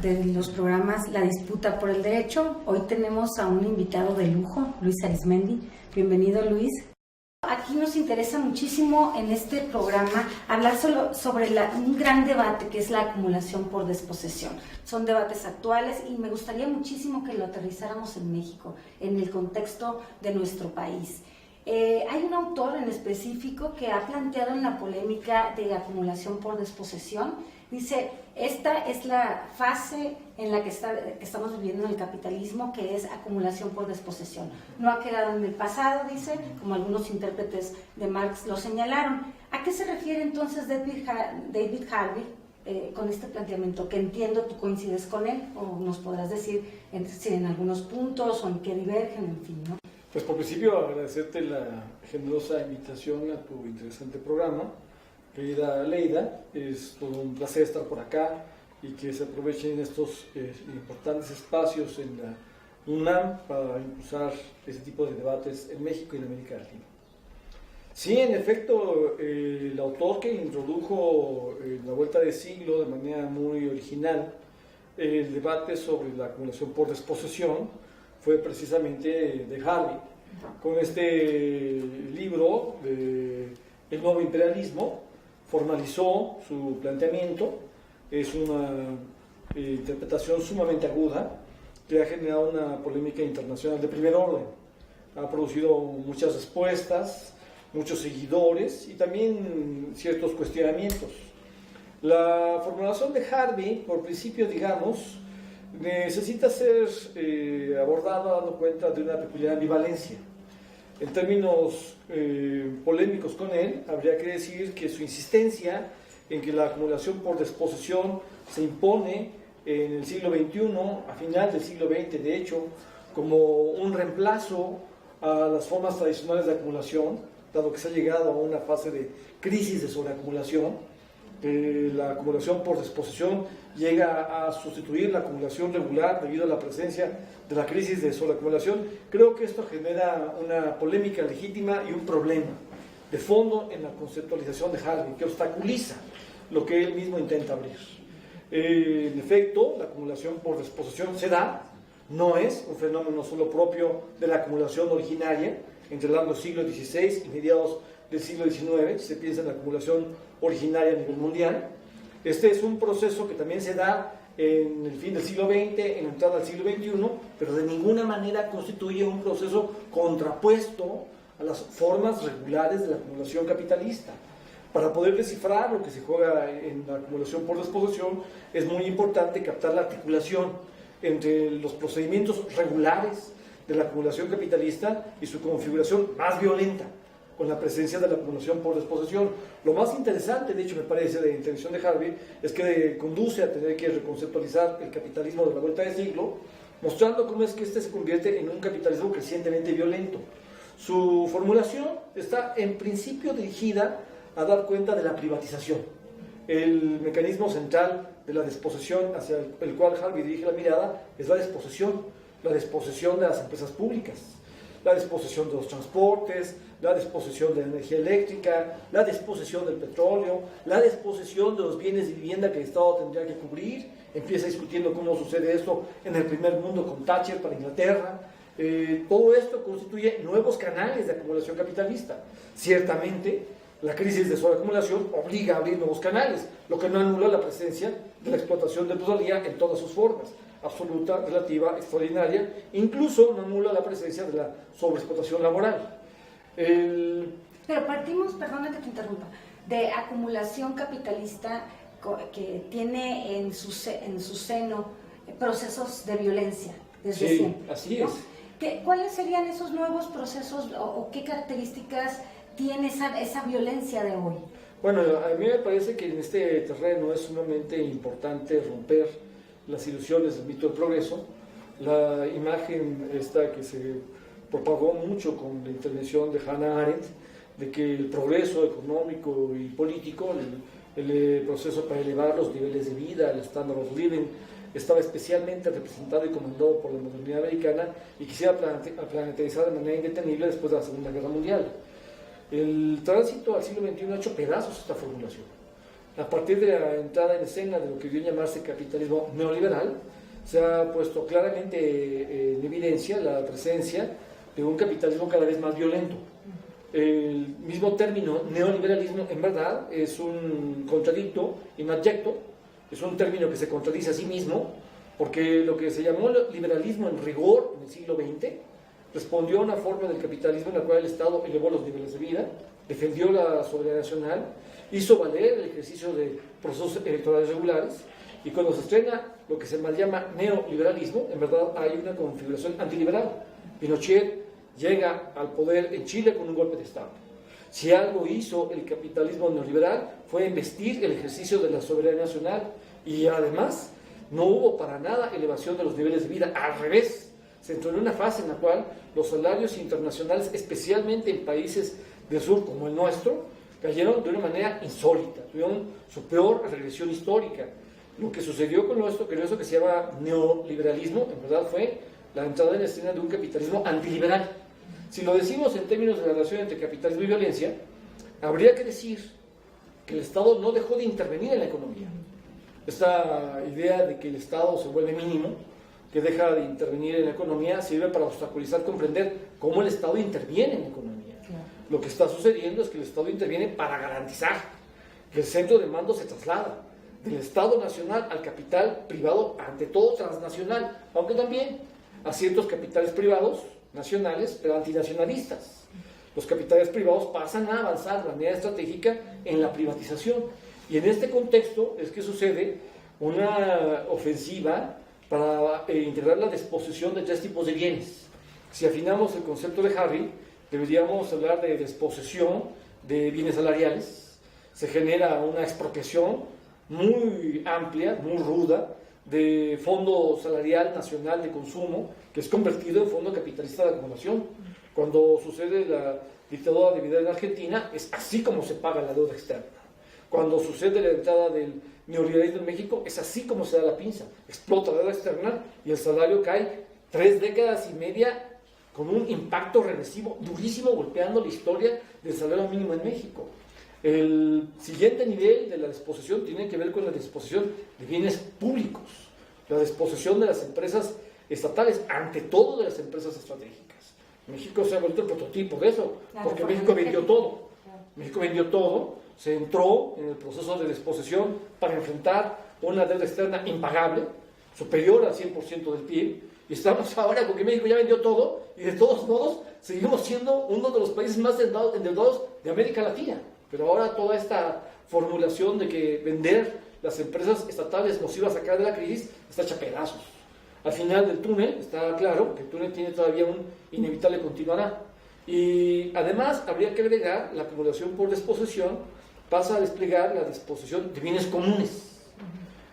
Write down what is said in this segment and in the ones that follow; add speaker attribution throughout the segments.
Speaker 1: de los programas La Disputa por el Derecho. Hoy tenemos a un invitado de lujo, Luis Arizmendi. Bienvenido, Luis. Aquí nos interesa muchísimo en este programa hablar sobre un gran debate que es la acumulación por desposesión. Son debates actuales y me gustaría muchísimo que lo aterrizáramos en México, en el contexto de nuestro país. Hay un autor en específico que ha planteado en la polémica de acumulación por desposesión. Dice, esta es la fase en la que estamos viviendo en el capitalismo, que es acumulación por desposesión. No ha quedado en el pasado, dice, como algunos intérpretes de Marx lo señalaron. ¿A qué se refiere entonces David Harvey con este planteamiento? Que entiendo tú coincides con él, o nos podrás decir si en algunos puntos o en qué divergen, en fin, ¿no?
Speaker 2: Pues por principio agradecerte la generosa invitación a tu interesante programa. Querida Leida, es todo un placer estar por acá y que se aprovechen estos importantes espacios en la UNAM para impulsar ese tipo de debates en México y en América Latina. Sí, en efecto, el autor que introdujo en la vuelta de siglo de manera muy original el debate sobre la acumulación por desposesión fue precisamente de Harvey, con este libro de El Nuevo Imperialismo. Formalizó su planteamiento, es una interpretación sumamente aguda que ha generado una polémica internacional de primer orden. Ha producido muchas respuestas, muchos seguidores y también ciertos cuestionamientos. La formulación de Harvey, por principio, digamos, necesita ser abordada dando cuenta de una peculiar ambivalencia. En términos polémicos con él, habría que decir que su insistencia en que la acumulación por desposesión se impone en el siglo XXI, a final del siglo XX, de hecho, como un reemplazo a las formas tradicionales de acumulación, dado que se ha llegado a una fase de crisis de sobreacumulación. La acumulación por desposesión llega a sustituir la acumulación regular debido a la presencia de la crisis de sobreacumulación. Creo que esto genera una polémica legítima y un problema de fondo en la conceptualización de Harvey, que obstaculiza lo que él mismo intenta abrir. En efecto, la acumulación por desposesión se da, no es un fenómeno solo propio de la acumulación originaria entre largos siglos XVI y mediados del siglo XIX, si se piensa en la acumulación originaria a nivel mundial. Este es un proceso que también se da en el fin del siglo XX, en la entrada al siglo XXI, pero de ninguna manera constituye un proceso contrapuesto a las formas regulares de la acumulación capitalista. Para poder descifrar lo que se juega en la acumulación por desposesión, es muy importante captar la articulación entre los procedimientos regulares de la acumulación capitalista y su configuración más violenta, con la presencia de la acumulación por desposesión. Lo más interesante, de hecho, me parece, de la intervención de Harvey, es que conduce a tener que reconceptualizar el capitalismo de la vuelta de siglo, mostrando cómo es que este se convierte en un capitalismo crecientemente violento. Su formulación está, en principio, dirigida a dar cuenta de la privatización. El mecanismo central de la desposesión hacia el cual Harvey dirige la mirada es la desposesión de las empresas públicas, la desposesión de los transportes, la desposesión de la energía eléctrica, la desposesión del petróleo, la desposesión de los bienes de vivienda que el Estado tendría que cubrir. Empieza discutiendo cómo sucede esto en el primer mundo con Thatcher para Inglaterra. Todo esto constituye nuevos canales de acumulación capitalista. Ciertamente, la crisis de sobreacumulación obliga a abrir nuevos canales, lo que no anula la presencia de la explotación de plusvalía en todas sus formas, absoluta, relativa, extraordinaria, incluso no anula la presencia de la sobreexplotación laboral.
Speaker 1: Pero partimos, perdona que te interrumpa, de acumulación capitalista que tiene en su seno procesos de violencia desde siempre.
Speaker 2: Así
Speaker 1: ¿no?
Speaker 2: es.
Speaker 1: ¿Cuáles serían esos nuevos procesos o qué características tiene esa violencia de hoy?
Speaker 2: Bueno, a mí me parece que en este terreno es sumamente importante romper las ilusiones del mito del progreso. La imagen esta que se propagó mucho con la intervención de Hannah Arendt, de que el progreso económico y político, el proceso para elevar los niveles de vida, el standard of living, estaba especialmente representado y comandado por la modernidad americana y quisiera planetarizar de manera indetenible después de la Segunda Guerra Mundial. El tránsito al siglo XXI ha hecho pedazos esta formulación. a partir de la entrada en escena de lo que viene a llamarse capitalismo neoliberal, se ha puesto claramente en evidencia la presencia de un capitalismo cada vez más violento. El mismo término neoliberalismo, en verdad, es un contradicto, inadyecto, es un término que se contradice a sí mismo, porque lo que se llamó liberalismo en rigor en el siglo XX respondió a una forma del capitalismo en la cual el Estado elevó los niveles de vida, defendió la soberanía nacional, hizo valer el ejercicio de procesos electorales regulares, y cuando se estrena lo que se llama neoliberalismo, en verdad hay una configuración antiliberal. Pinochet llega al poder en Chile con un golpe de Estado. Si algo hizo el capitalismo neoliberal fue investir el ejercicio de la soberanía nacional, y además no hubo para nada elevación de los niveles de vida, al revés, se entró en una fase en la cual los salarios internacionales, especialmente en países del sur como el nuestro, cayeron de una manera insólita, tuvieron su peor regresión histórica. Lo que sucedió con esto, que eso que se llama neoliberalismo, en verdad fue la entrada en escena de un capitalismo antiliberal. Si lo decimos en términos de la relación entre capitalismo y violencia, habría que decir que el Estado no dejó de intervenir en la economía. Esta idea de que el Estado se vuelve mínimo, que deja de intervenir en la economía, sirve para obstaculizar, comprender cómo el Estado interviene en la economía. Claro. Lo que está sucediendo es que el Estado interviene para garantizar que el centro de mando se traslada del Estado nacional al capital privado, ante todo transnacional, aunque también a ciertos capitales privados nacionales, pero antinacionalistas. Los capitales privados pasan a avanzar de manera estratégica en la privatización, y en este contexto es que sucede una ofensiva para integrar la desposesión de tres tipos de bienes. Si afinamos el concepto de Harry, deberíamos hablar de desposesión de bienes salariales. Se genera una expropiación muy amplia, muy ruda, de Fondo Salarial Nacional de Consumo, que es convertido en Fondo Capitalista de Acumulación. Cuando sucede la dictadura de Vidal en Argentina, es así como se paga la deuda externa. Cuando sucede la entrada del neoliberalismo en México, es así como se da la pinza. Explota la deuda externa y el salario cae 3 décadas y media con un impacto regresivo durísimo, golpeando la historia del salario mínimo en México. El siguiente nivel de la desposesión tiene que ver con la desposesión de bienes públicos, la desposesión de las empresas estatales, ante todo de las empresas estratégicas. México se ha vuelto el prototipo de eso, claro, porque México vendió todo. Claro. México vendió todo, se entró en el proceso de desposesión para enfrentar una deuda externa impagable, superior al 100% del PIB, y estamos ahora con que México ya vendió todo, y de todos modos seguimos siendo uno de los países más endeudados de América Latina. Pero ahora toda esta formulación de que vender las empresas estatales nos iba a sacar de la crisis está hecha pedazos. Al final del túnel está claro que el túnel tiene todavía un inevitable continuará. Y además habría que agregar la acumulación por desposesión, pasa a desplegar la disposición de bienes comunes,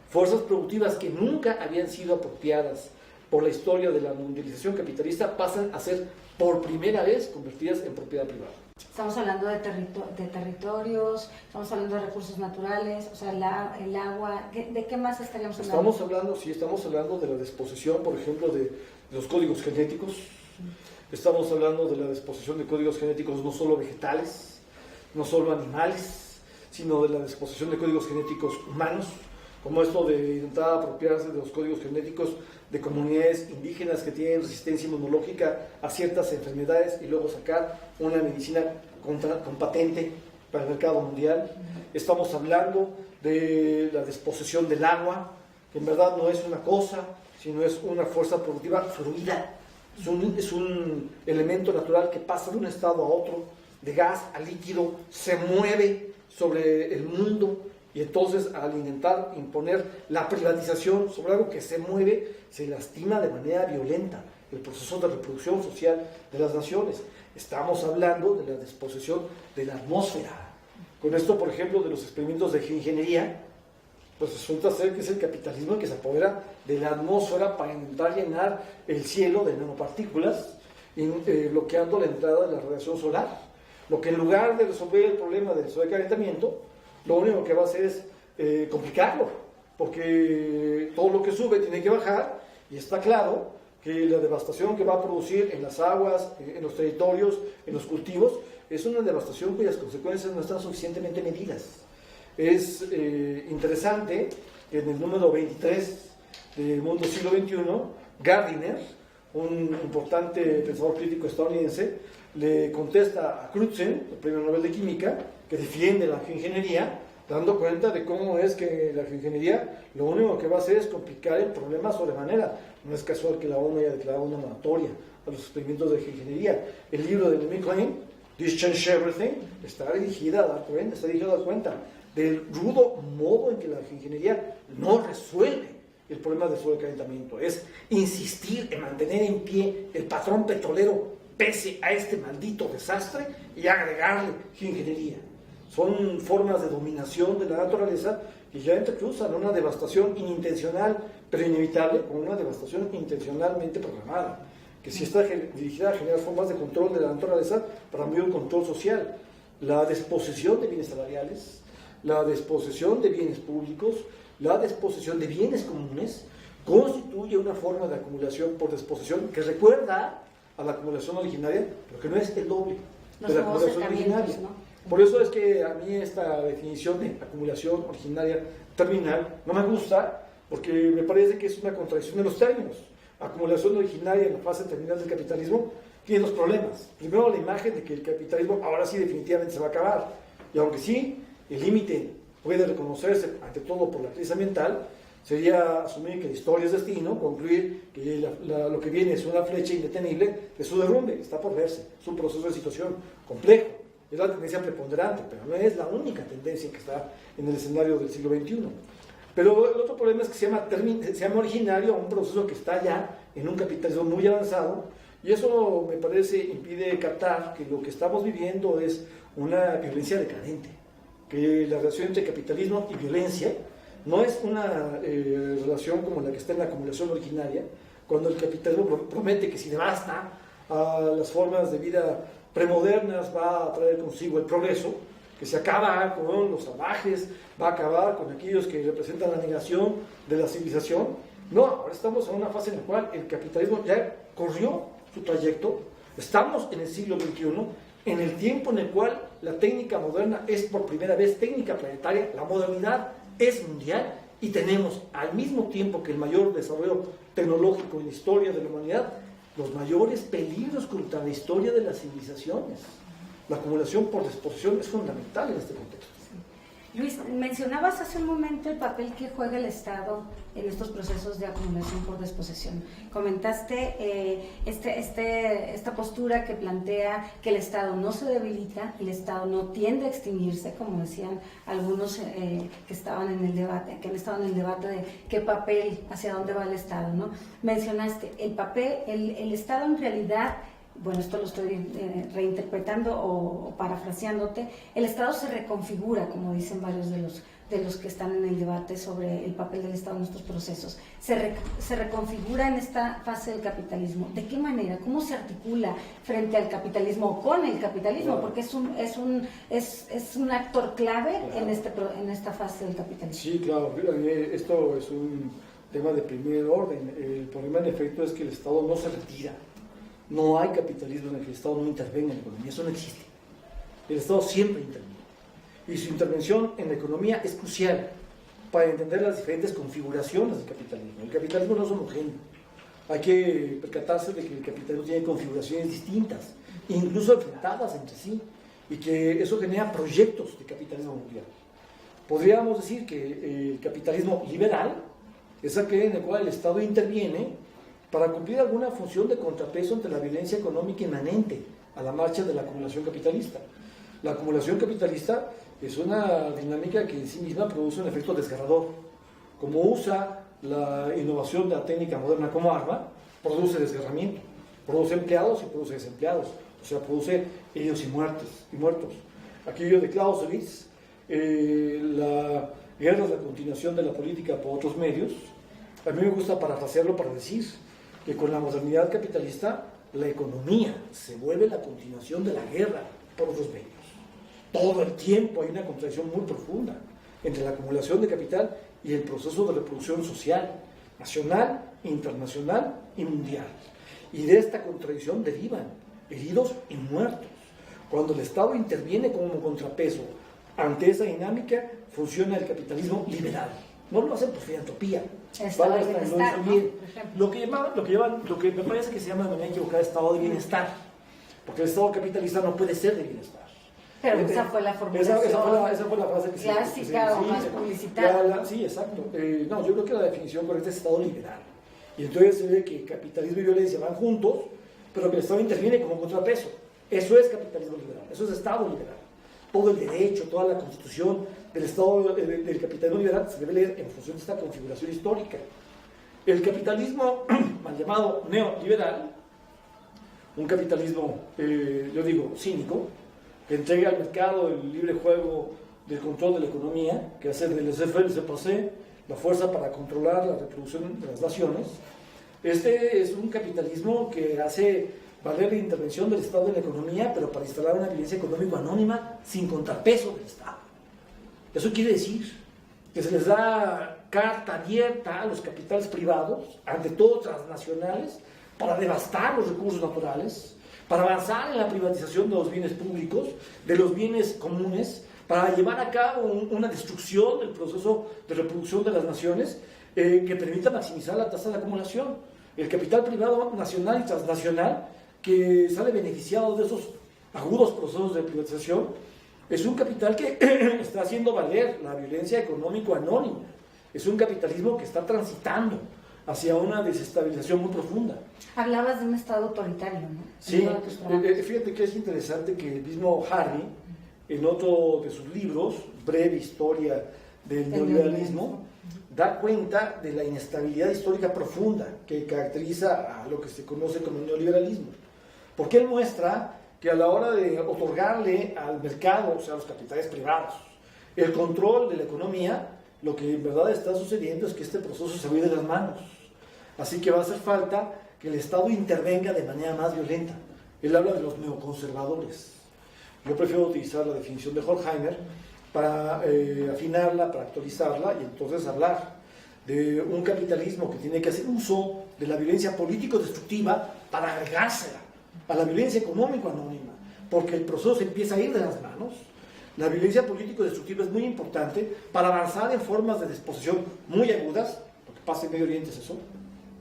Speaker 2: fuerzas productivas que nunca habían sido apropiadas por la historia de la mundialización capitalista, pasan a ser por primera vez convertidas en propiedad privada.
Speaker 1: Estamos hablando de territorios, estamos hablando de recursos naturales, o sea, el agua, ¿de qué más estaríamos hablando?
Speaker 2: Estamos hablando de la desposesión, por ejemplo, de los códigos genéticos. Estamos hablando de la desposesión de códigos genéticos no solo vegetales, no solo animales, sino de la desposesión de códigos genéticos humanos, como esto de intentar apropiarse de los códigos genéticos de comunidades indígenas que tienen resistencia inmunológica a ciertas enfermedades y luego sacar una medicina con patente para el mercado mundial. Estamos hablando de la desposesión del agua, que en verdad no es una cosa, sino es una fuerza productiva fluida. Es un elemento natural que pasa de un estado a otro, de gas a líquido, se mueve sobre el mundo. Y entonces, al intentar imponer la privatización sobre algo que se mueve, se lastima de manera violenta el proceso de reproducción social de las naciones. Estamos hablando de la desposesión de la atmósfera. Con esto, por ejemplo, de los experimentos de geoingeniería, pues resulta ser que es el capitalismo el que se apodera de la atmósfera para intentar llenar el cielo de nanopartículas, bloqueando la entrada de la radiación solar. Lo que en lugar de resolver el problema del sobrecalentamiento, lo único que va a hacer es complicarlo, porque todo lo que sube tiene que bajar, y está claro que la devastación que va a producir en las aguas, en los territorios, en los cultivos, es una devastación cuyas consecuencias no están suficientemente medidas. Es interesante que en el número 23 del Mundo Siglo XXI, Gardiner, un importante pensador crítico estadounidense, le contesta a Crutzen, el premio Nobel de Química, que defiende la geoingeniería, dando cuenta de cómo es que la geoingeniería lo único que va a hacer es complicar el problema sobremanera. No es casual que la ONU haya declarado una moratoria a los experimentos de geoingeniería. El libro de Naomi Klein, This Changes Everything, está dirigido a dar cuenta del rudo modo en que la geoingeniería no resuelve el problema del sobrecalentamiento. Es insistir en mantener en pie el patrón petrolero pese a este maldito desastre y agregarle geoingeniería. Son formas de dominación de la naturaleza que ya entrecruzan una devastación inintencional, pero inevitable, con una devastación intencionalmente programada, que sí está dirigida a generar formas de control de la naturaleza para medio control social. La desposesión de bienes salariales, la desposesión de bienes públicos, la desposesión de bienes comunes, constituye una forma de acumulación por desposesión que recuerda a la acumulación originaria, pero que no es el doble de la acumulación originaria. ¿No? Por eso es que a mí esta definición de acumulación originaria terminal no me gusta, porque me parece que es una contradicción de los términos. Acumulación originaria en la fase terminal del capitalismo tiene dos problemas. Primero, la imagen de que el capitalismo ahora sí definitivamente se va a acabar. Y aunque sí, el límite puede reconocerse ante todo por la crisis ambiental, sería asumir que la historia es destino, concluir que lo que viene es una flecha indetenible de su derrumbe, está por verse. Es un proceso de situación complejo. Es la tendencia preponderante, pero no es la única tendencia que está en el escenario del siglo XXI. Pero el otro problema es que se llama originario a un proceso que está ya en un capitalismo muy avanzado, y eso me parece impide captar que lo que estamos viviendo es una violencia decadente, que la relación entre capitalismo y violencia no es una relación como la que está en la acumulación originaria, cuando el capitalismo promete que si devasta a las formas de vida premodernas va a traer consigo el progreso, que se acaba con los salvajes, va a acabar con aquellos que representan la negación de la civilización. No, ahora estamos en una fase en la cual el capitalismo ya corrió su trayecto, estamos en el siglo XXI, en el tiempo en el cual la técnica moderna es por primera vez técnica planetaria, la modernidad es mundial, y tenemos al mismo tiempo que el mayor desarrollo tecnológico en la historia de la humanidad, los mayores peligros contra la historia de las civilizaciones. La acumulación por desposesión es fundamental en este contexto.
Speaker 1: Luis, mencionabas hace un momento el papel que juega el Estado en estos procesos de acumulación por desposesión. Comentaste esta postura que plantea que el Estado no se debilita, el Estado no tiende a extinguirse, como decían algunos que estaban en el debate, que han estado en el debate de qué papel, hacia dónde va el Estado, ¿no? Mencionaste el papel, el Estado en realidad. Bueno, esto lo estoy reinterpretando o parafraseándote, el Estado se reconfigura, como dicen varios de los que están en el debate sobre el papel del Estado en estos procesos. Se reconfigura en esta fase del capitalismo. ¿De qué manera? ¿Cómo se articula frente al capitalismo o con el capitalismo? Porque es un actor clave en esta fase del capitalismo.
Speaker 2: Sí, claro. Esto es un tema de primer orden. El problema, en efecto, es que el Estado no se retira. No hay capitalismo en el que el Estado no intervenga en la economía, eso no existe. El Estado siempre interviene. Y su intervención en la economía es crucial para entender las diferentes configuraciones del capitalismo. El capitalismo no es homogéneo. Hay que percatarse de que el capitalismo tiene configuraciones distintas, incluso enfrentadas entre sí, y que eso genera proyectos de capitalismo mundial. Podríamos decir que el capitalismo liberal es aquel en el cual el Estado interviene para cumplir alguna función de contrapeso ante la violencia económica inmanente a la marcha de la acumulación capitalista. La acumulación capitalista es una dinámica que en sí misma produce un efecto desgarrador. Como usa la innovación de la técnica moderna como arma, produce desgarramiento, produce empleados y produce desempleados, o sea, produce heridos y muertos. Aquello de Clausewitz, la guerra es la continuación de la política por otros medios. A mí me gusta parafrasearlo para decir que con la modernidad capitalista la economía se vuelve la continuación de la guerra por otros medios. Todo el tiempo hay una contradicción muy profunda entre la acumulación de capital y el proceso de reproducción social, nacional, internacional y mundial. Y de esta contradicción derivan heridos y muertos. Cuando el Estado interviene como contrapeso ante esa dinámica,
Speaker 3: funciona el capitalismo liberal. No lo hacen por filantropía.
Speaker 1: Estado de bienestar, ¿no?
Speaker 3: Lo que me parece que se llama de manera equivocada estado de bienestar, porque el estado capitalista no puede ser de bienestar.
Speaker 1: Pero esa fue la formulación
Speaker 3: esa fue la frase que
Speaker 1: clásica o más publicitada.
Speaker 3: Sí, exacto. No, yo creo que la definición correcta es estado liberal. Y entonces se ve que capitalismo y violencia van juntos, pero que el Estado interviene como contrapeso. Eso es capitalismo liberal, eso es Estado liberal. Todo el derecho, toda la constitución del Estado del capitalismo liberal se debe leer en función de esta configuración histórica. El capitalismo, mal llamado neoliberal, un capitalismo, yo digo, cínico, que entrega al mercado el libre juego del control de la economía, que hace del laissez-faire, laissez-passer, la fuerza para controlar la reproducción de las naciones. Este es un capitalismo que hace valer la intervención del Estado en la economía, pero para instalar una violencia económica anónima sin contrapeso del Estado. Eso quiere decir que se les da carta abierta a los capitales privados, ante todo transnacionales, para devastar los recursos naturales, para avanzar en la privatización de los bienes públicos, de los bienes comunes, para llevar a cabo una destrucción del proceso de reproducción de las naciones que permita maximizar la tasa de acumulación. El capital privado nacional y transnacional que sale beneficiado de esos agudos procesos de privatización es un capital que está haciendo valer la violencia económico anónima. Es un capitalismo que está transitando hacia una desestabilización muy profunda.
Speaker 1: Hablabas de un Estado autoritario, ¿no?
Speaker 3: Sí, fíjate que es interesante que el mismo Harvey, en otro de sus libros, Breve Historia del Neoliberalismo, da cuenta de la inestabilidad histórica profunda que caracteriza a lo que se conoce como el neoliberalismo. Porque él muestra que a la hora de otorgarle al mercado, o sea, a los capitales privados, el control de la economía, lo que en verdad está sucediendo es que este proceso se va de las manos. Así que va a hacer falta que el Estado intervenga de manera más violenta. Él habla de los neoconservadores. Yo prefiero utilizar la definición de Horkheimer para afinarla, para actualizarla y entonces hablar de un capitalismo que tiene que hacer uso de la violencia político-destructiva para agregársela a la violencia económico-anónima, porque el proceso se empieza a ir de las manos. La violencia político-destructiva es muy importante para avanzar en formas de desposesión muy agudas. Lo que pasa en Medio Oriente es eso: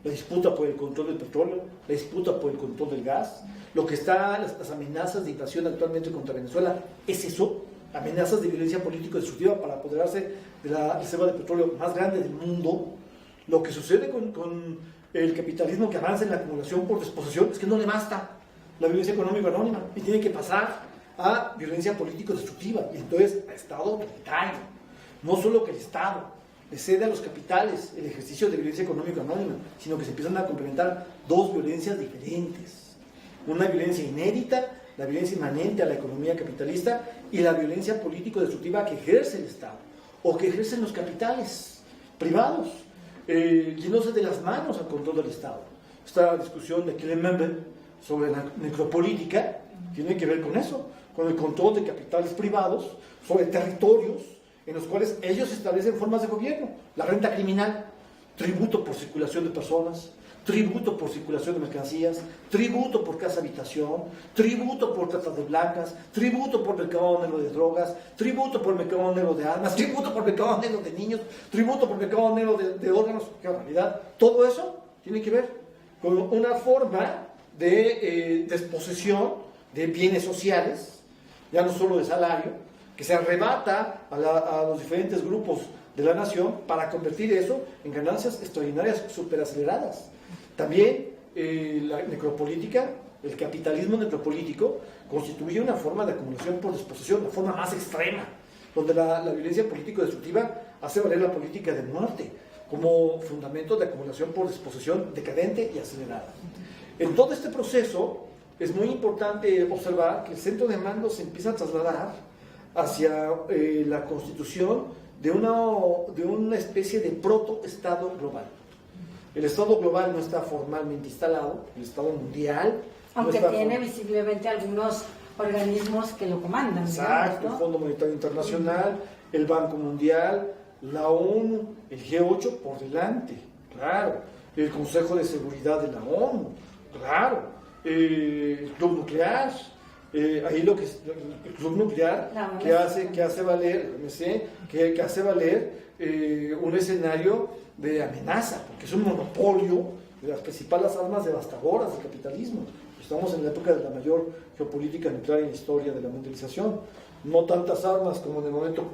Speaker 3: la disputa por el control del petróleo, la disputa por el control del gas. Lo que está, las amenazas de invasión actualmente contra Venezuela es eso, amenazas de violencia político-destructiva para apoderarse de la reserva de petróleo más grande del mundo. Lo que sucede con el capitalismo que avanza en la acumulación por desposesión es que no le basta la violencia económica anónima y tiene que pasar a violencia político-destructiva, y entonces a Estado autoritario. No solo que el Estado le cede a los capitales el ejercicio de violencia económica anónima, sino que se empiezan a complementar dos violencias diferentes. Una violencia inédita, la violencia inmanente a la economía capitalista, y la violencia político-destructiva que ejerce el Estado, o que ejercen los capitales privados, yéndose de las manos al control del Estado. Esta discusión de Killenberg sobre la necropolítica tiene que ver con eso, con el control de capitales privados sobre territorios en los cuales ellos establecen formas de gobierno. La renta criminal, tributo por circulación de personas, tributo por circulación de mercancías, tributo por casa-habitación, tributo por trata de blancas, tributo por mercado negro de drogas, tributo por mercado negro de armas, tributo por mercado negro de niños, tributo por mercado negro de órganos. Que en realidad todo eso tiene que ver con una forma de desposesión de bienes sociales, ya no solo de salario, que se arrebata a los diferentes grupos de la nación para convertir eso en ganancias extraordinarias superaceleradas. También la necropolítica, el capitalismo necropolítico, constituye una forma de acumulación por desposesión, la forma más extrema, donde la violencia político-destructiva hace valer la política de muerte como fundamento de acumulación por desposesión decadente y acelerada. En todo este proceso es muy importante observar que el centro de mando se empieza a trasladar hacia la constitución de una especie de proto-estado global. El estado global no está formalmente instalado, el estado mundial...
Speaker 1: Aunque no tiene visiblemente algunos organismos que lo comandan.
Speaker 3: Exacto,
Speaker 1: digamos, ¿no?
Speaker 3: El Fondo Monetario Internacional, el Banco Mundial, la ONU, el G8 por delante, claro, el Consejo de Seguridad de la ONU, claro, el Club Nuclear, ahí lo que el club nuclear que hace valer un escenario de amenaza, porque es un monopolio de las principales armas devastadoras del capitalismo. Estamos en la época de la mayor geopolítica nuclear en la historia de la mundialización. No tantas armas como en el momento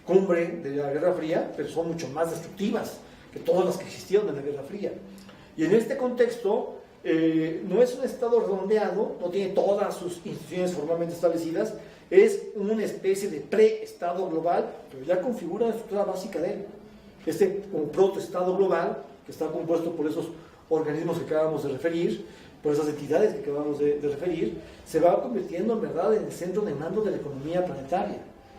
Speaker 3: cumbre de la Guerra Fría, pero son mucho más destructivas que todas las que existieron en la Guerra Fría. Y en este contexto, no es un Estado redondeado, no tiene todas sus instituciones formalmente establecidas, es una especie de pre-Estado global, pero ya configura la estructura básica de él. Este proto-Estado global, que está compuesto por esos organismos que acabamos de referir, por esas entidades que acabamos de referir, se va convirtiendo en verdad en el centro de mando de la economía planetaria.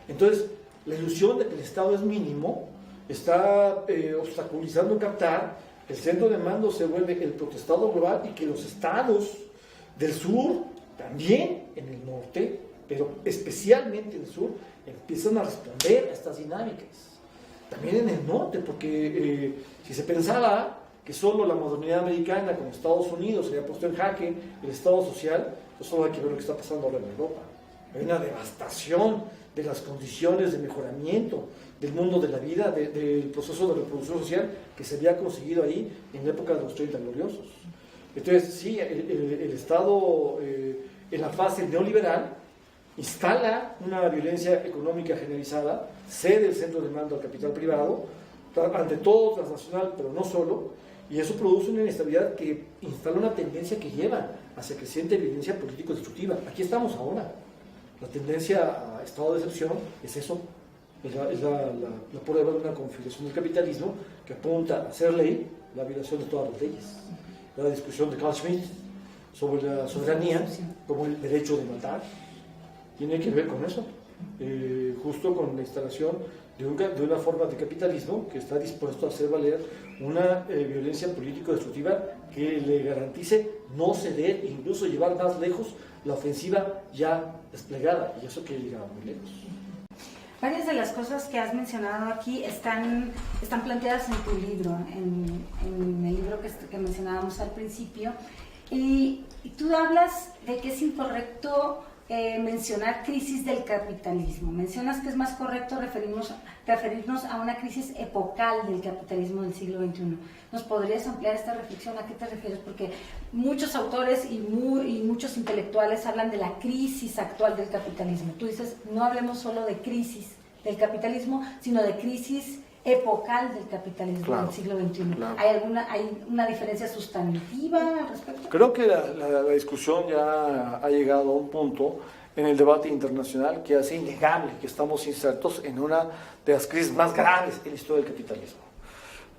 Speaker 3: Entonces, la ilusión de que el Estado es mínimo está obstaculizando captar que el centro de mando se vuelve el protestado global y que los estados del sur, también en el norte, pero especialmente en el sur, empiezan a responder a estas dinámicas. También en el norte, porque si se pensaba que solo la modernidad americana con Estados Unidos había puesto en jaque el Estado social, pues solo hay que ver lo que está pasando ahora en Europa. Hay una devastación de las condiciones de mejoramiento del mundo de la vida, del proceso de reproducción social que se había conseguido ahí en la época de los 30 gloriosos. Entonces, sí, el Estado en la fase neoliberal instala una violencia económica generalizada, cede el centro de mando al capital privado, ante todo transnacional, pero no solo, y eso produce una inestabilidad que instala una tendencia que lleva hacia creciente violencia político-destructiva. Aquí estamos ahora. La tendencia a estado de excepción es eso, es la prueba de una configuración del capitalismo que apunta a hacer ley la violación de todas las leyes. La discusión de Carl Schmitt sobre la soberanía como el derecho de matar tiene que ver con eso, justo con la instalación de una forma de capitalismo que está dispuesto a hacer valer una violencia político-destructiva que le garantice no ceder e incluso llevar más lejos la ofensiva ya desplegada, y eso que llega muy lejos.
Speaker 1: Varias de las cosas que has mencionado aquí están planteadas en tu libro, en el libro que mencionábamos al principio, y tú hablas de que es incorrecto mencionar crisis del capitalismo. Mencionas que es más correcto referirnos a una crisis epocal del capitalismo del siglo XXI. ¿Nos podrías ampliar esta reflexión? ¿A qué te refieres? Porque muchos autores y muchos intelectuales hablan de la crisis actual del capitalismo. Tú dices, no hablemos solo de crisis del capitalismo, sino de crisis epocal del capitalismo del siglo XXI. Claro. ¿Hay una diferencia sustantiva al respecto?
Speaker 3: Creo que la discusión ya ha llegado a un punto en el debate internacional que hace innegable que estamos insertos en una de las crisis más graves en la historia del capitalismo.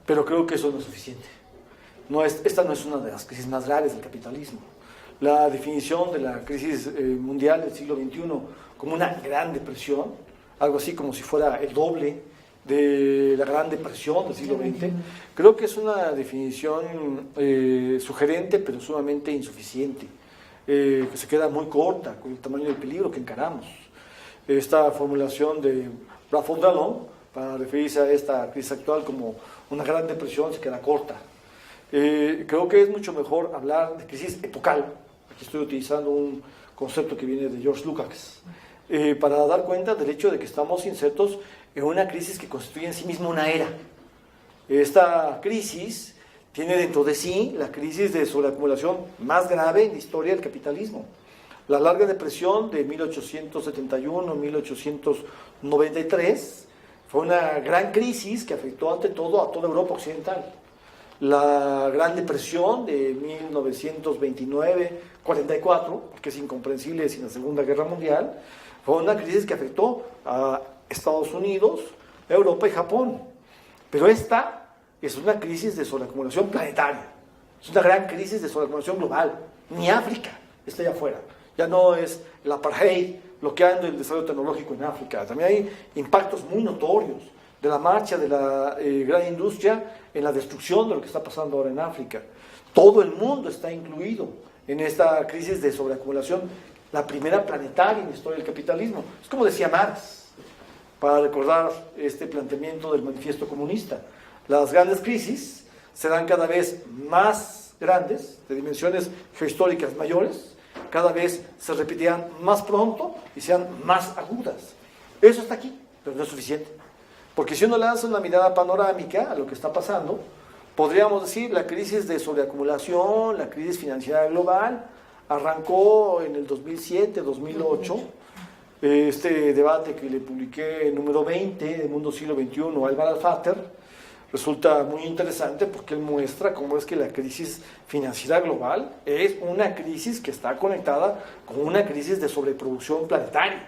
Speaker 3: Pero creo que eso no es suficiente. Esta no es una de las crisis más graves del capitalismo. La definición de la crisis mundial del siglo XXI como una gran depresión, algo así como si fuera el doble de la Gran Depresión del siglo XX, creo que es una definición sugerente pero sumamente insuficiente, que se queda muy corta con el tamaño del peligro que encaramos. Esta formulación de Bradford Dallon para referirse a esta crisis actual como una Gran Depresión se queda corta. Creo que es mucho mejor hablar de crisis epocal. Aquí estoy utilizando un concepto que viene de George Lukács, para dar cuenta del hecho de que estamos insertos en una crisis que constituye en sí misma una era. Esta crisis tiene dentro de sí la crisis de sobreacumulación más grave en la historia del capitalismo. La larga depresión de 1871-1893 fue una gran crisis que afectó ante todo a toda Europa occidental. La Gran Depresión de 1929-44, que es incomprensible sin la Segunda Guerra Mundial, fue una crisis que afectó a Estados Unidos, Europa y Japón. Pero esta es una crisis de sobreacumulación planetaria. Es una gran crisis de sobreacumulación global. Ni África está allá afuera. Ya no es el apartheid bloqueando el desarrollo tecnológico en África. También hay impactos muy notorios de la marcha de la gran industria en la destrucción de lo que está pasando ahora en África. Todo el mundo está incluido en esta crisis de sobreacumulación, la primera planetaria en la historia del capitalismo. Es como decía Marx, para recordar este planteamiento del manifiesto comunista. Las grandes crisis serán cada vez más grandes, de dimensiones geohistóricas mayores, cada vez se repetirán más pronto y sean más agudas. Eso está aquí, pero no es suficiente. Porque si uno lanza una mirada panorámica a lo que está pasando, podríamos decir la crisis de sobreacumulación, la crisis financiera global, arrancó en el 2007, 2008. Este debate que le publiqué, el número 20, de Mundo Siglo XXI, a Álvaro Alfater, resulta muy interesante porque él muestra cómo es que la crisis financiera global es una crisis que está conectada con una crisis de sobreproducción planetaria.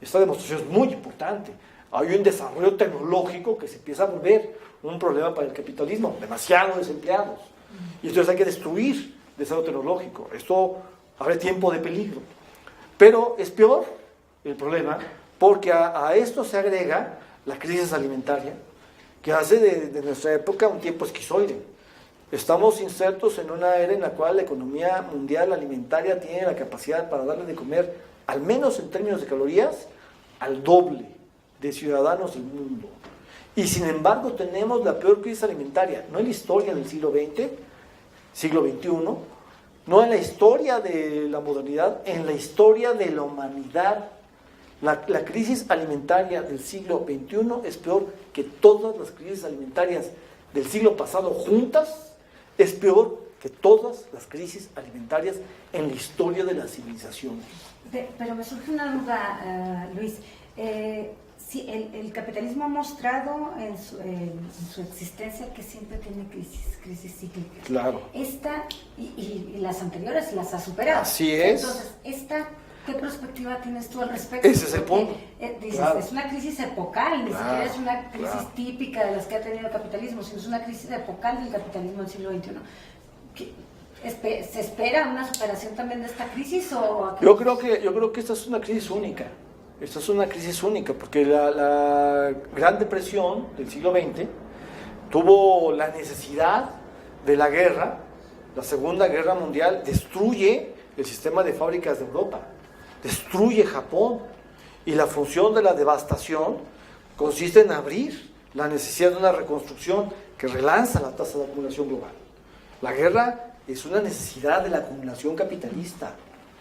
Speaker 3: Esta demostración es muy importante. Hay un desarrollo tecnológico que se empieza a volver un problema para el capitalismo, demasiados desempleados. Y entonces hay que destruir el desarrollo tecnológico. Esto abre tiempo de peligro. Pero es peor el problema porque a esto se agrega la crisis alimentaria, que hace de nuestra época un tiempo esquizoide. Estamos insertos en una era en la cual la economía mundial alimentaria tiene la capacidad para darle de comer, al menos en términos de calorías, al doble de ciudadanos del mundo. Y sin embargo tenemos la peor crisis alimentaria, no en la historia del siglo XX, siglo XXI, no en la historia de la modernidad, en la historia de la humanidad. La crisis alimentaria del siglo XXI es peor que todas las crisis alimentarias del siglo pasado juntas, es peor que todas las crisis alimentarias en la historia de las civilizaciones.
Speaker 1: Pero me surge una duda, Luis. Sí, el capitalismo ha mostrado en su existencia que siempre tiene crisis cíclicas.
Speaker 3: Claro.
Speaker 1: Esta y las anteriores las ha superado.
Speaker 3: Así es.
Speaker 1: Entonces, ¿qué perspectiva tienes tú al respecto?
Speaker 3: Ese es el punto.
Speaker 1: Dices,
Speaker 3: Claro.
Speaker 1: es una crisis epocal, ni
Speaker 3: Claro,
Speaker 1: siquiera es una crisis
Speaker 3: claro.
Speaker 1: típica de las que ha tenido el capitalismo, sino es una crisis epocal del capitalismo del siglo XXI. ¿Se espera una superación también de esta crisis?
Speaker 3: Yo creo que esta es una crisis única. Esta es una crisis única porque la Gran Depresión del siglo XX tuvo la necesidad de la guerra. La Segunda Guerra Mundial destruye el sistema de fábricas de Europa, destruye Japón, y la función de la devastación consiste en abrir la necesidad de una reconstrucción que relanza la tasa de acumulación global. La guerra es una necesidad de la acumulación capitalista.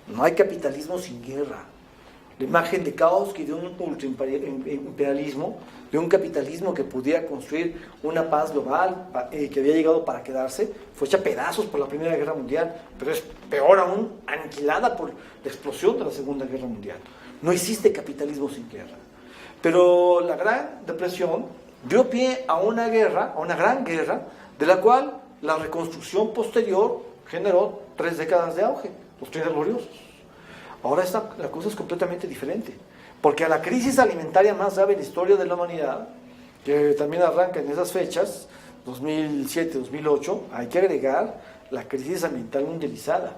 Speaker 3: No hay capitalismo sin guerra. La imagen de Kautsky de un ultraimperialismo, de un capitalismo que pudiera construir una paz global que había llegado para quedarse, fue hecha a pedazos por la Primera Guerra Mundial, pero es peor aún, aniquilada por la explosión de la Segunda Guerra Mundial. No existe capitalismo sin guerra. Pero la Gran Depresión dio pie a una guerra, a una gran guerra, de la cual la reconstrucción posterior generó 3 décadas de auge, los 30 gloriosos. Ahora la cosa es completamente diferente, porque a la crisis alimentaria más grave en la historia de la humanidad, que también arranca en esas fechas, 2007-2008, hay que agregar la crisis ambiental mundializada.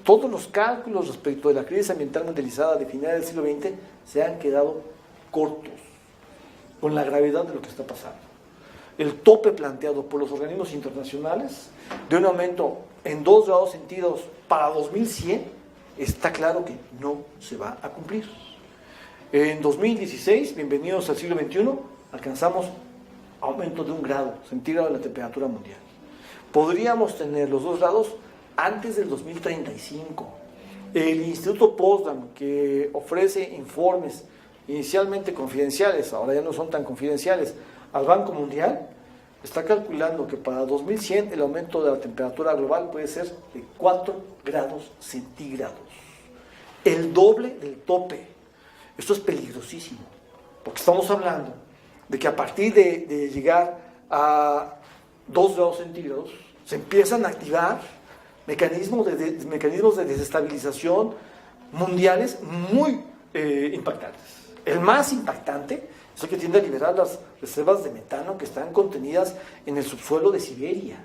Speaker 3: Todos los cálculos respecto de la crisis ambiental mundializada de finales del siglo XX se han quedado cortos con la gravedad de lo que está pasando. El tope planteado por los organismos internacionales de un aumento en 2 grados centígrados para 2100 está claro que no se va a cumplir. En 2016, bienvenidos al siglo XXI, alcanzamos aumento de 1 grado centígrado de la temperatura mundial. Podríamos tener los 2 grados antes del 2035. El Instituto Potsdam, que ofrece informes inicialmente confidenciales, ahora ya no son tan confidenciales, al Banco Mundial, está calculando que para 2100 el aumento de la temperatura global puede ser de 4 grados centígrados. El doble del tope. Esto es peligrosísimo, porque estamos hablando de que a partir de llegar a 2 grados centígrados se empiezan a activar mecanismos de desestabilización mundiales muy impactantes. El más impactante es el que tiende a liberar las reservas de metano que están contenidas en el subsuelo de Siberia.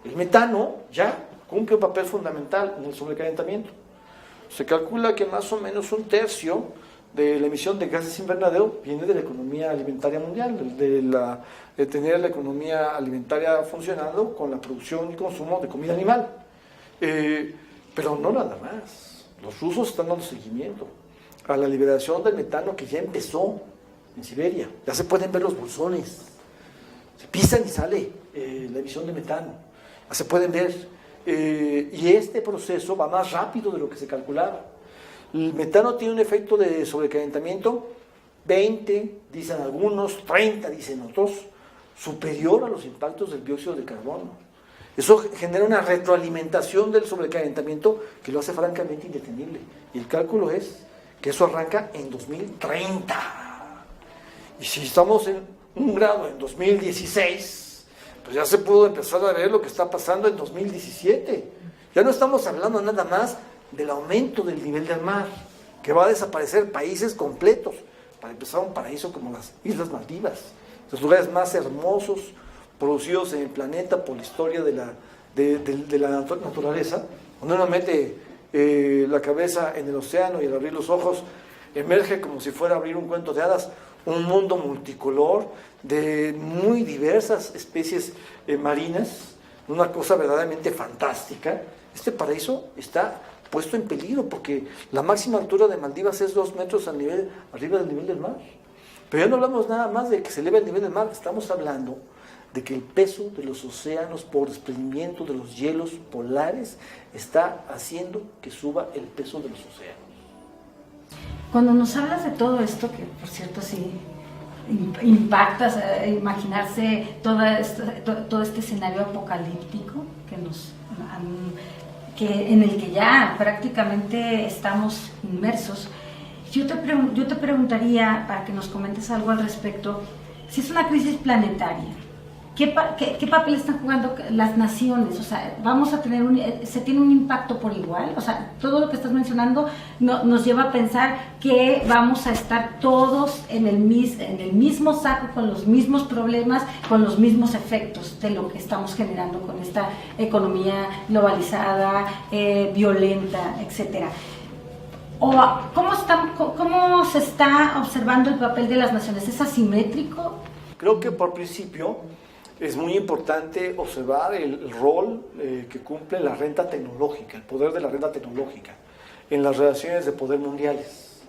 Speaker 3: El metano ya cumple un papel fundamental en el sobrecalentamiento. Se calcula que más o menos 1/3 de la emisión de gases invernadero viene de la economía alimentaria mundial, de tener la economía alimentaria funcionando con la producción y consumo de comida animal. Pero no nada más. Los rusos están dando seguimiento a la liberación del metano que ya empezó en Siberia. Ya se pueden ver los bolsones. Se pisan y sale la emisión de metano. Ya se pueden ver y este proceso va más rápido de lo que se calculaba. El metano tiene un efecto de sobrecalentamiento 20, dicen algunos, 30, dicen otros, superior a los impactos del dióxido de carbono. Eso genera una retroalimentación del sobrecalentamiento que lo hace francamente indetenible. Y el cálculo es que eso arranca en 2030. Y si estamos en 1 grado en 2016, pues ya se pudo empezar a ver lo que está pasando en 2017. Ya no estamos hablando nada más del aumento del nivel del mar, que va a desaparecer países completos. Para empezar, un paraíso como las Islas Maldivas, los lugares más hermosos producidos en el planeta por la historia de la naturaleza, donde uno mete la cabeza en el océano y al abrir los ojos emerge como si fuera a abrir un cuento de hadas, un mundo multicolor de muy diversas especies marinas, una cosa verdaderamente fantástica. Este paraíso está puesto en peligro porque la máxima altura de Maldivas es 2 metros arriba del nivel del mar. Pero ya no hablamos nada más de que se eleve el nivel del mar, estamos hablando de que el peso de los océanos por desprendimiento de los hielos polares está haciendo que suba el peso de los océanos.
Speaker 1: Cuando nos hablas de todo esto, que por cierto sí impacta imaginarse todo este escenario apocalíptico en el que ya prácticamente estamos inmersos, yo te preguntaría, para que nos comentes algo al respecto, si es una crisis planetaria, ¿qué papel están jugando las naciones? O sea, ¿se tiene un impacto por igual? O sea, todo lo que estás mencionando nos lleva a pensar que vamos a estar todos en el mismo saco, con los mismos problemas, con los mismos efectos de lo que estamos generando con esta economía globalizada, violenta, etcétera. ¿Cómo se está observando el papel de las naciones? ¿Es asimétrico?
Speaker 3: Creo que por principio es muy importante observar el rol que cumple la renta tecnológica, el poder de la renta tecnológica en las relaciones de poder mundiales.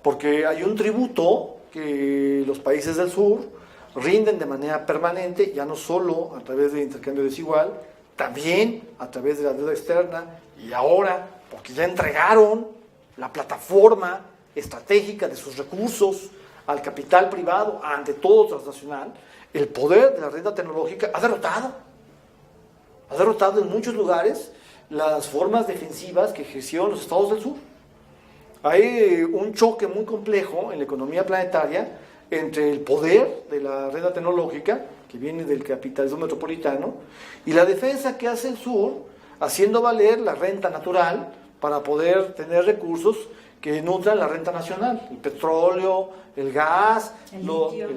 Speaker 3: Porque hay un tributo que los países del sur rinden de manera permanente, ya no solo a través del intercambio desigual, también a través de la deuda externa y ahora porque ya entregaron la plataforma estratégica de sus recursos al capital privado, ante todo transnacional. El poder de la renta tecnológica ha derrotado en muchos lugares las formas defensivas que ejercieron los estados del sur. Hay un choque muy complejo en la economía planetaria entre el poder de la renta tecnológica, que viene del capitalismo metropolitano, y la defensa que hace el sur, haciendo valer la renta natural para poder tener recursos que nutran la renta nacional, el petróleo, el gas, el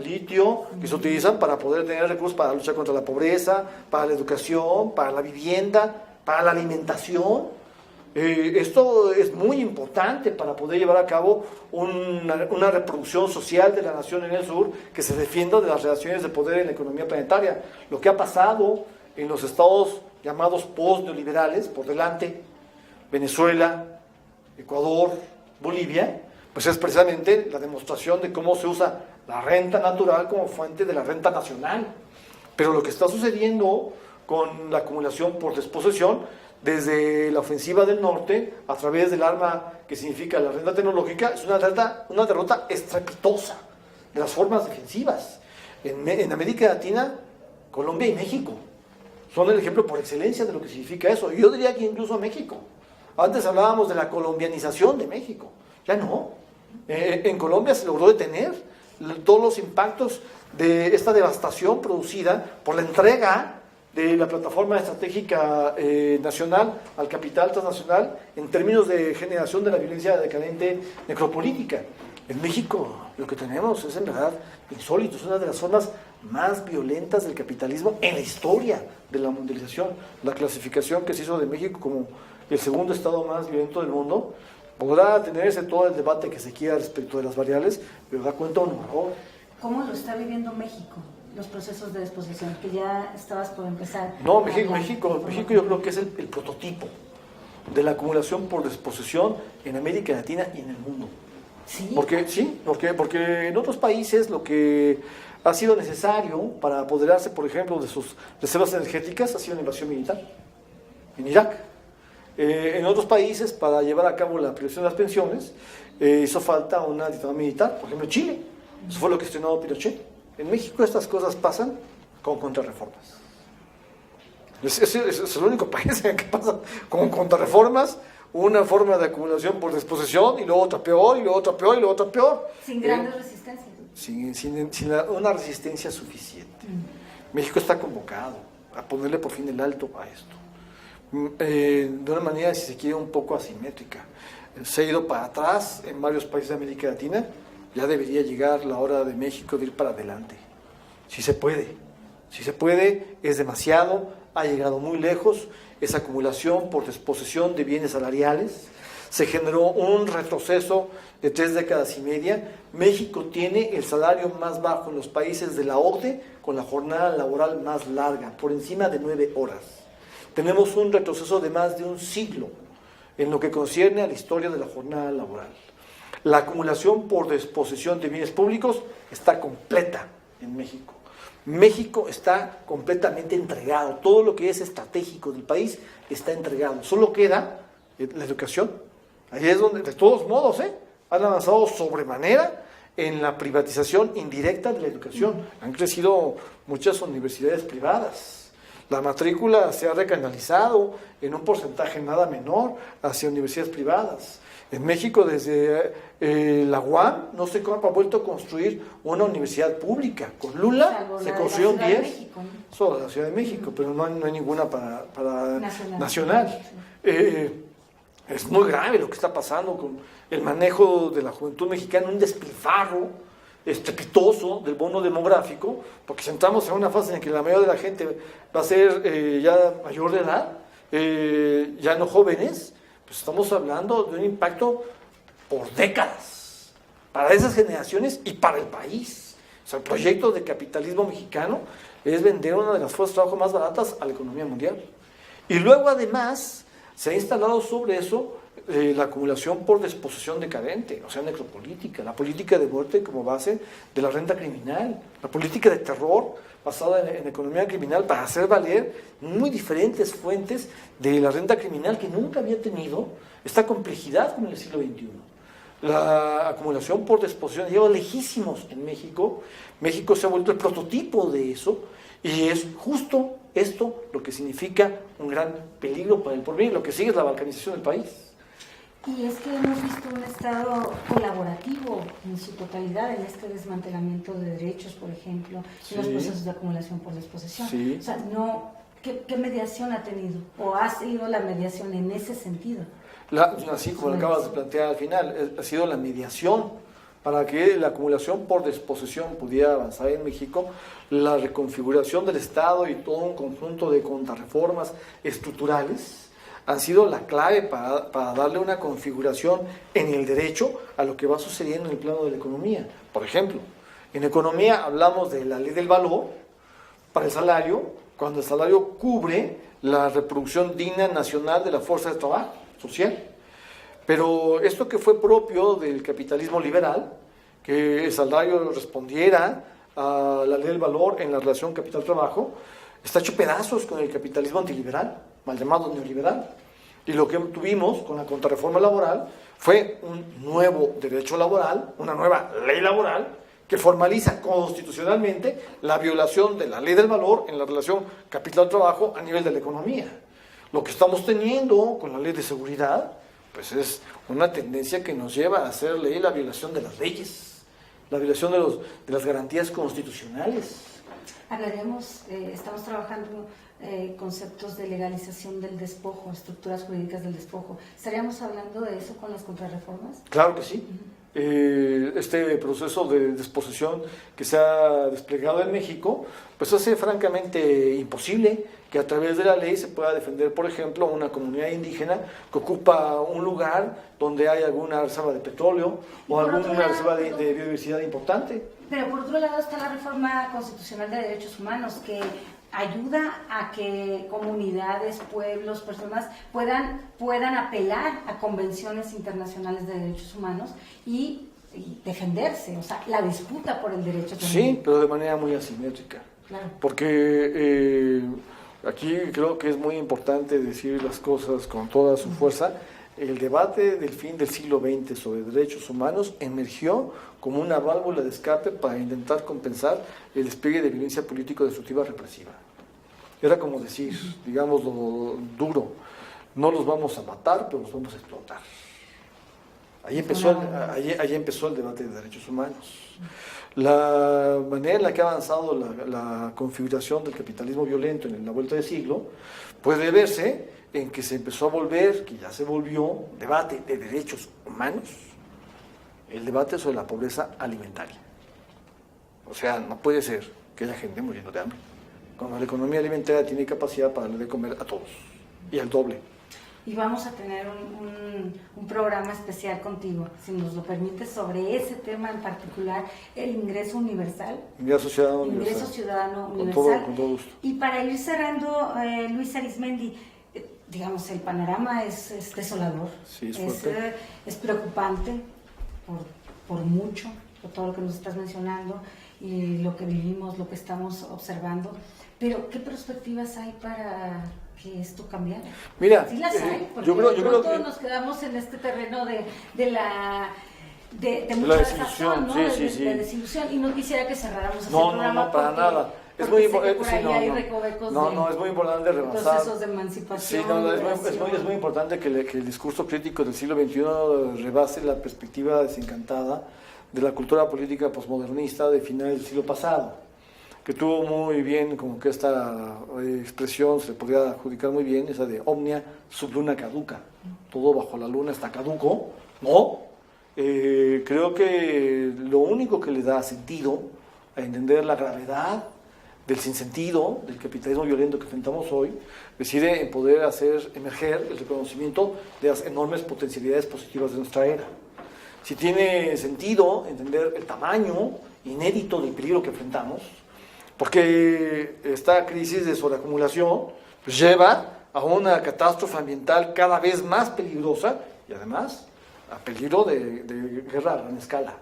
Speaker 3: litio, que se utilizan para poder tener recursos para luchar contra la pobreza, para la educación, para la vivienda, para la alimentación. Esto es muy importante para poder llevar a cabo una reproducción social de la nación en el sur que se defienda de las relaciones de poder en la economía planetaria. Lo que ha pasado en los estados llamados post-neoliberales, por delante, Venezuela, Ecuador, Bolivia, pues es precisamente la demostración de cómo se usa la renta natural como fuente de la renta nacional. Pero lo que está sucediendo con la acumulación por desposesión, desde la ofensiva del norte, a través del arma que significa la renta tecnológica, es una derrota estrepitosa de las formas defensivas. En América Latina, Colombia y México son el ejemplo por excelencia de lo que significa eso. Y yo diría que incluso México. Antes hablábamos de la colombianización de México, ya no. En Colombia se logró detener todos los impactos de esta devastación producida por la entrega de la plataforma estratégica nacional al capital transnacional en términos de generación de la violencia decadente necropolítica. En México lo que tenemos es en verdad insólito, es una de las formas más violentas del capitalismo en la historia de la mundialización. La clasificación que se hizo de México como el segundo estado más violento del mundo, podrá tenerse todo el debate que se quiera respecto de las variables, pero da cuenta un horror.
Speaker 1: ¿Cómo lo está viviendo México, los procesos de desposesión, que ya estabas por empezar?
Speaker 3: No, México yo creo que es el prototipo de la acumulación por desposesión en América Latina y en el mundo.
Speaker 1: ¿Sí?
Speaker 3: Porque en otros países lo que ha sido necesario para apoderarse, por ejemplo, de sus reservas energéticas ha sido la invasión militar. en Irak. En otros países, para llevar a cabo la privatización de las pensiones, hizo falta una dictadura militar, por ejemplo, Chile. Eso fue lo que estrenó Pinochet. En México estas cosas pasan con contrarreformas. Es el único país en el que pasa con contrarreformas, una forma de acumulación por desposesión, y luego otra peor, y luego otra peor, y luego otra peor.
Speaker 1: Sin grandes resistencias.
Speaker 3: Sin una resistencia suficiente. México está convocado a ponerle por fin el alto a esto. De una manera, si se quiere, un poco asimétrica. Se ha ido para atrás en varios países de América Latina. Ya debería llegar la hora de México de ir para adelante. Si se puede. Si se puede, es demasiado. Ha llegado muy lejos. Esa acumulación por desposesión de bienes salariales. Se generó un retroceso de 3 décadas y media. México tiene el salario más bajo en los países de la OCDE, con la jornada laboral más larga, por encima de 9 horas. Tenemos un retroceso de más de un siglo en lo que concierne a la historia de la jornada laboral. La acumulación por desposesión de bienes públicos está completa en México. México está completamente entregado. Todo lo que es estratégico del país está entregado. Solo queda la educación. Ahí es donde, de todos modos, han avanzado sobremanera en la privatización indirecta de la educación. Han crecido muchas universidades privadas. La matrícula se ha recanalizado en un porcentaje nada menor hacia universidades privadas. En México, desde la UAM, no sé cómo ha vuelto a construir una universidad pública. Con Lula se construyeron 10. Solo la Ciudad de México, pero no hay ninguna para nacional. Es muy grave lo que está pasando con el manejo de la juventud mexicana, un despilfarro estrepitoso del bono demográfico, porque si entramos en una fase en que la mayoría de la gente va a ser ya mayor de edad, ya no jóvenes, pues estamos hablando de un impacto por décadas para esas generaciones y para el país. O sea, el proyecto de capitalismo mexicano es vender una de las fuerzas de trabajo más baratas a la economía mundial. Y luego además se ha instalado sobre eso la acumulación por desposesión decadente, o sea, necropolítica, la política de muerte como base de la renta criminal, la política de terror basada en economía criminal para hacer valer muy diferentes fuentes de la renta criminal que nunca había tenido esta complejidad con el siglo XXI. La acumulación por desposesión lleva lejísimos en México. México se ha vuelto el prototipo de eso y es justo esto lo que significa un gran peligro para el porvenir. Lo que sigue es la balcanización del país.
Speaker 1: Y es que hemos visto un Estado colaborativo en su totalidad en este desmantelamiento de derechos, por ejemplo, en los procesos de acumulación por desposesión.
Speaker 3: Sí.
Speaker 1: O sea, ¿qué mediación ha tenido? ¿O ha sido la mediación en ese sentido?
Speaker 3: Así como lo acabas de plantear al final, ha sido la mediación para que la acumulación por desposesión pudiera avanzar en México, la reconfiguración del Estado y todo un conjunto de contrarreformas estructurales han sido la clave para darle una configuración en el derecho a lo que va sucediendo en el plano de la economía. Por ejemplo, en economía hablamos de la ley del valor para el salario, cuando el salario cubre la reproducción digna nacional de la fuerza de trabajo social. Pero esto que fue propio del capitalismo liberal, que el salario respondiera a la ley del valor en la relación capital-trabajo, está hecho pedazos con el capitalismo antiliberal, mal llamado neoliberal. Y lo que tuvimos con la contrarreforma laboral fue un nuevo derecho laboral, una nueva ley laboral, que formaliza constitucionalmente la violación de la ley del valor en la relación capital-trabajo a nivel de la economía. Lo que estamos teniendo con la ley de seguridad, pues es una tendencia que nos lleva a hacer ley la violación de las leyes, la violación de las garantías constitucionales.
Speaker 1: Hablaremos, estamos trabajando conceptos de legalización del despojo, estructuras jurídicas del despojo. ¿Estaríamos hablando de eso con las contrarreformas?
Speaker 3: Claro que sí. Este proceso de desposesión que se ha desplegado en México, pues hace francamente imposible que a través de la ley se pueda defender, por ejemplo, una comunidad indígena que ocupa un lugar donde hay alguna reserva de petróleo o alguna reserva de biodiversidad importante.
Speaker 1: Pero por otro lado está la reforma constitucional de derechos humanos que ayuda a que comunidades, pueblos, personas puedan apelar a convenciones internacionales de derechos humanos y defenderse, o sea, la disputa por el derecho también.
Speaker 3: Sí, pero de manera muy asimétrica.
Speaker 1: Claro.
Speaker 3: Porque Aquí creo que es muy importante decir las cosas con toda su fuerza. El debate del fin del siglo XX sobre derechos humanos emergió como una válvula de escape para intentar compensar el despliegue de violencia político-destructiva represiva. Era como decir, digamos lo duro, no los vamos a matar, pero los vamos a explotar. Ahí empezó el debate de derechos humanos. La manera en la que ha avanzado la configuración del capitalismo violento en la vuelta de siglo puede verse en que se empezó a volver, que ya se volvió, debate de derechos humanos, el debate sobre la pobreza alimentaria. O sea, no puede ser que haya gente muriendo de hambre, cuando la economía alimentaria tiene capacidad para darle de comer a todos, y al doble.
Speaker 1: Y vamos a tener un programa especial contigo, si nos lo permites, sobre ese tema en particular, el ingreso universal.
Speaker 3: Ingreso ciudadano universal.
Speaker 1: Ingreso ciudadano universal.
Speaker 3: Con todo gusto.
Speaker 1: Y para ir cerrando, Luis Arizmendi, digamos, el panorama es desolador.
Speaker 3: Sí, es fuerte.
Speaker 1: Es preocupante por mucho, por todo lo que nos estás mencionando y lo que vivimos, lo que estamos observando. Pero, ¿qué perspectivas hay para que esto cambiara?
Speaker 3: Mira,
Speaker 1: sí las hay, porque
Speaker 3: yo creo
Speaker 1: que
Speaker 3: nos
Speaker 1: quedamos en este terreno de mucha
Speaker 3: la
Speaker 1: desilusión, ¿no?
Speaker 3: Sí.
Speaker 1: De desilusión, y no quisiera que cerráramos ese
Speaker 3: No,
Speaker 1: programa
Speaker 3: para
Speaker 1: porque,
Speaker 3: nada. Es
Speaker 1: porque
Speaker 3: muy
Speaker 1: sé que por ahí hay
Speaker 3: no,
Speaker 1: recovecos
Speaker 3: es muy importante rebasar.
Speaker 1: procesos de emancipación.
Speaker 3: Sí, es muy importante que el discurso crítico del siglo XXI rebase la perspectiva desencantada de la cultura política posmodernista de finales del siglo pasado, que tuvo muy bien, como que esta expresión se le podría adjudicar muy bien, esa de omnia sub luna caduca, todo bajo la luna está caduco, ¿no? Creo que lo único que le da sentido a entender la gravedad del sinsentido del capitalismo violento que enfrentamos hoy, reside en poder hacer emerger el reconocimiento de las enormes potencialidades positivas de nuestra era. Si tiene sentido entender el tamaño inédito del peligro que enfrentamos, porque esta crisis de sobreacumulación pues lleva a una catástrofe ambiental cada vez más peligrosa y además a peligro de guerra a gran escala,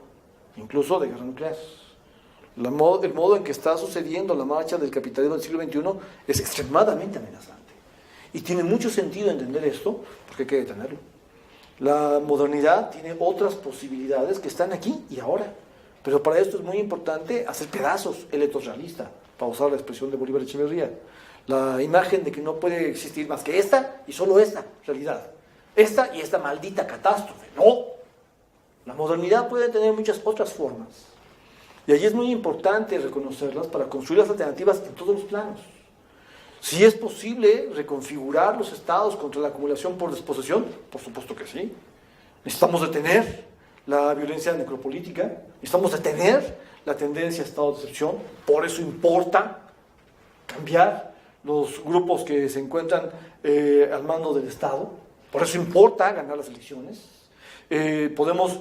Speaker 3: incluso de guerra nuclear. El modo en que está sucediendo la marcha del capitalismo del siglo XXI es extremadamente amenazante. Y tiene mucho sentido entender esto, porque hay que detenerlo. La modernidad tiene otras posibilidades que están aquí y ahora. Pero para esto es muy importante hacer pedazos el etos realista, para usar la expresión de Bolívar Echeverría. La imagen de que no puede existir más que esta y solo esta realidad. Esta y esta maldita catástrofe. No. La modernidad puede tener muchas otras formas. Y allí es muy importante reconocerlas para construir las alternativas en todos los planos. Si es posible reconfigurar los estados contra la acumulación por desposesión, por supuesto que sí. Necesitamos detener la violencia necropolítica, necesitamos detener la tendencia a estado de excepción, por eso importa cambiar los grupos que se encuentran al mando del Estado, por eso importa ganar las elecciones. Podemos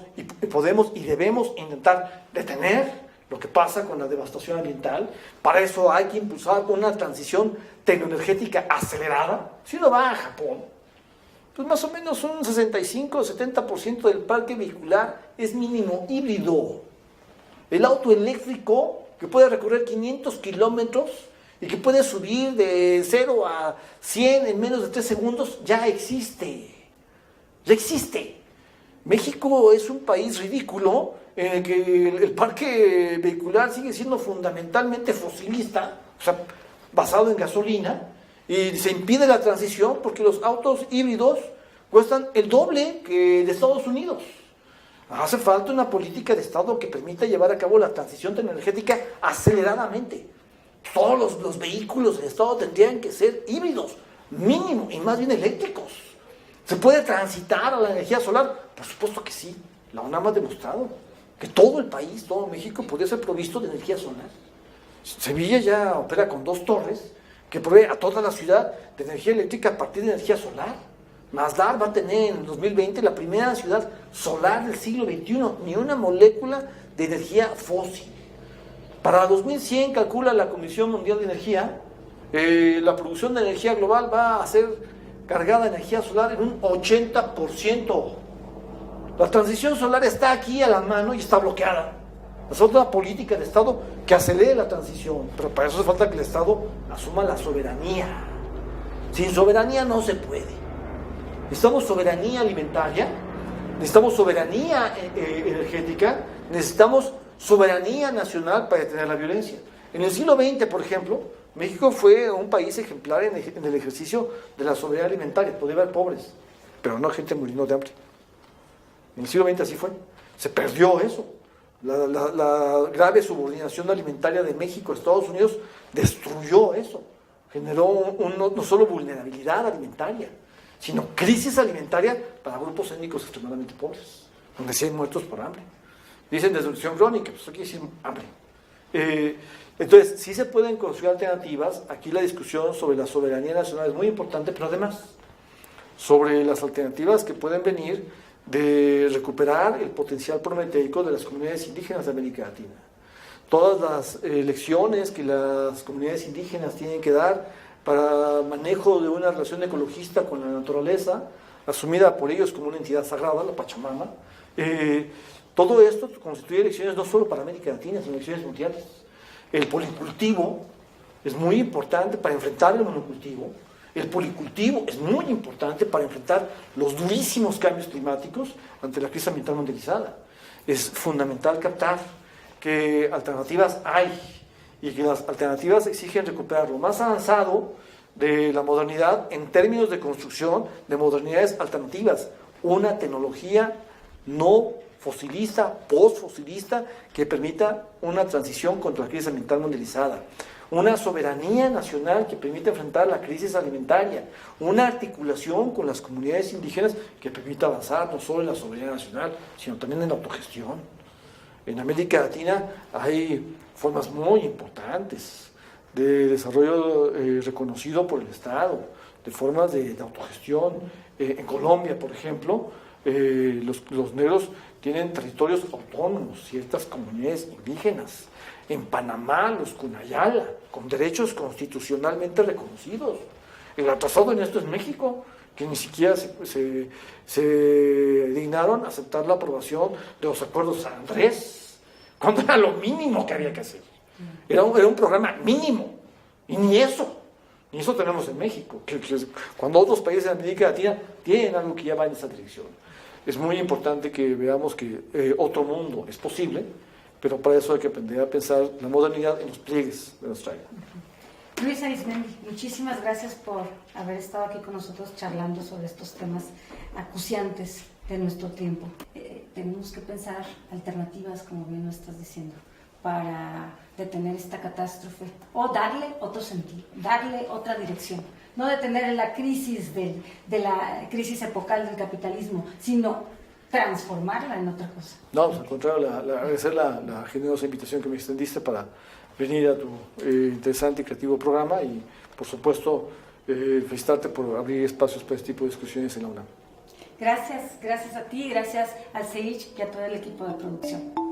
Speaker 3: y debemos intentar detener lo que pasa con la devastación ambiental. Para eso hay que impulsar una transición tecnoenergética acelerada. Si uno va a Japón, pues más o menos un 65-70% del parque vehicular es mínimo híbrido. El auto eléctrico, que puede recorrer 500 kilómetros y que puede subir de 0 a 100 en menos de 3 segundos, ya existe. Ya existe. México es un país ridículo en el que el parque vehicular sigue siendo fundamentalmente fosilista, o sea, basado en gasolina, y se impide la transición porque los autos híbridos cuestan el doble que de Estados Unidos. Hace falta una política de Estado que permita llevar a cabo la transición energética aceleradamente. Todos los vehículos del Estado tendrían que ser híbridos, mínimo, y más bien eléctricos. ¿Se puede transitar a la energía solar? Por supuesto que sí. La UNAM ha demostrado que todo el país, todo México, podría ser provisto de energía solar. Sevilla ya opera con 2 torres que provee a toda la ciudad de energía eléctrica a partir de energía solar. Masdar va a tener en el 2020 la primera ciudad solar del siglo XXI, ni una molécula de energía fósil. Para 2100 calcula la Comisión Mundial de Energía, la producción de energía global va a ser cargada de energía solar en un 80%. La transición solar está aquí a la mano y está bloqueada. Hace falta una política de Estado que acelere la transición, pero para eso hace falta que el Estado asuma la soberanía. Sin soberanía no se puede. Necesitamos soberanía alimentaria, necesitamos soberanía energética, necesitamos soberanía nacional para detener la violencia. En el siglo XX, por ejemplo, México fue un país ejemplar en el ejercicio de la soberanía alimentaria. Podía haber pobres, pero no gente muriendo de hambre. En el siglo XX así fue. Se perdió eso. La grave subordinación alimentaria de México a Estados Unidos destruyó eso. Generó no solo vulnerabilidad alimentaria, sino crisis alimentaria para grupos étnicos extremadamente pobres, donde sí hay muertos por hambre. Dicen destrucción crónica, pues eso quiere decir hambre. Entonces, sí se pueden construir alternativas. Aquí la discusión sobre la soberanía nacional es muy importante, pero además sobre las alternativas que pueden venir de recuperar el potencial prometeico de las comunidades indígenas de América Latina. Todas las lecciones que las comunidades indígenas tienen que dar para manejo de una relación ecologista con la naturaleza, asumida por ellos como una entidad sagrada, la Pachamama, todo esto constituye lecciones no solo para América Latina, sino lecciones mundiales. El policultivo es muy importante para enfrentar el monocultivo. El policultivo es muy importante para enfrentar los durísimos cambios climáticos ante la crisis ambiental mundializada. Es fundamental captar que alternativas hay y que las alternativas exigen recuperar lo más avanzado de la modernidad en términos de construcción de modernidades alternativas. Una tecnología no fosilista, postfosilista, que permita una transición contra la crisis ambiental mundializada. Una soberanía nacional que permita enfrentar la crisis alimentaria, una articulación con las comunidades indígenas que permita avanzar no solo en la soberanía nacional, sino también en la autogestión. En América Latina hay formas muy importantes de desarrollo reconocido por el Estado, de formas de autogestión. En Colombia, por ejemplo, los negros tienen territorios autónomos, ciertas comunidades indígenas. En Panamá, los Cunayala, con derechos constitucionalmente reconocidos. El atrasado en esto es México, que ni siquiera se dignaron a aceptar la aprobación de los acuerdos San Andrés, cuando era lo mínimo que había que hacer. Era un programa mínimo, y ni eso tenemos en México, cuando otros países de América Latina tienen algo que ya va en esa dirección. Es muy importante que veamos que otro mundo es posible, pero para eso hay que aprender a pensar la modernidad en los pliegues de nuestra vida.
Speaker 1: Luis Arizmendi, muchísimas gracias por haber estado aquí con nosotros charlando sobre estos temas acuciantes de nuestro tiempo. Tenemos que pensar alternativas, como bien lo estás diciendo, para detener esta catástrofe o darle otro sentido, darle otra dirección. No detener la crisis de la crisis epocal del capitalismo, sino transformarla en otra cosa.
Speaker 3: No, pues al contrario, agradecer la generosa invitación que me extendiste para venir a tu interesante y creativo programa y, por supuesto, felicitarte por abrir espacios para este tipo de discusiones en la UNAM.
Speaker 1: Gracias a ti, gracias al CEICH y a todo el equipo de producción.